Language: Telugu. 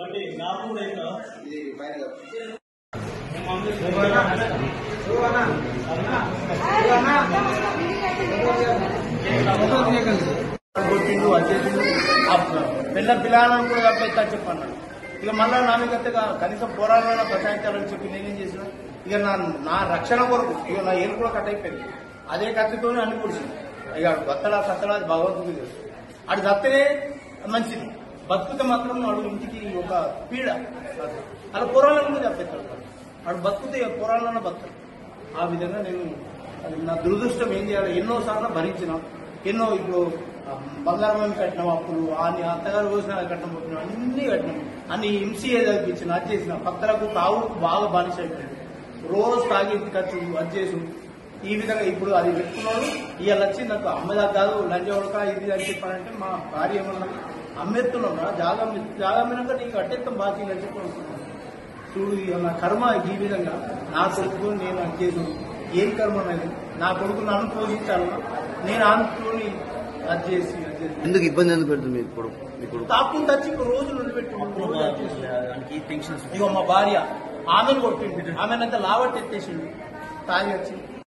కొట్టిండు వచ్చేసిండు పిల్లలను కూడా తప్పేస్తా చెప్పన్నాడు. ఇక మళ్ళా నా మీద కనీసం పోరాటాలను ప్రచారించాలని చెప్పి నేనేం చేసిన, ఇక నా రక్షణ కొరకు ఇక నా ఏలు కూడా కట్ అయిపోయింది. అదే కత్తితోనే అన్ని పొడిచింది. ఇక బత్తలా సత్తలా భగవంతుడికి తెలుసు. అటు దత్తనే మంచిది, బతుకుతే మాత్రం వాడు ఇంటికి ఒక పీడ. అలా పోరాళ్ళను కూడా చెప్పేస్తాడు. వాడు బతుకుతే పోరాళ్ళలో బతుకుతాడు. ఆ విధంగా నేను నా దురదృష్టం ఏం చేయాలి, ఎన్నోసార్లు భరించిన, ఎన్నో ఇప్పుడు బంగారం కట్టినాం, అప్పులు అన్ని అత్తగారు కోసిన కట్టబోతున్నాం, అన్ని కట్టినాం, అన్ని ఎంసీఏ చదివించిన, అది చేసిన, పక్కలకు తావుకు బాగా బానిస అయిపోయింది. రోజు తాగి ఖర్చు అది చేసి ఈ విధంగా ఇప్పుడు అది పెట్టుకున్నాడు. ఇవాళ వచ్చి నాకు అమ్మదా కాదు లంచ ఉడక ఇది అని చెప్పానంటే మా భార్య ఏమన్నా అమ్మేస్తున్నాడు, జాగా అమ్మినాక నీకు అట్టెత్తం బాకీ అని చెప్పి చూడు నా కర్మ ఈ విధంగా. నా కొడుకు నేను అది చేసు ఏం కర్మ అనేది, నా కొడుకు నన్ను పోషించాలన్నా నేను అనుకుని అది చేసి ఎందుకు ఇబ్బంది ఎందుకు పెడుతుంది ఇప్పుడు తాకుండా వచ్చి రోజులు వదిలిపెట్టు. ఇగో మా భార్య ఆమెను కొట్టిండు, ఆమెనంతా లావట్ ఎత్తేసిండు తాగి వచ్చి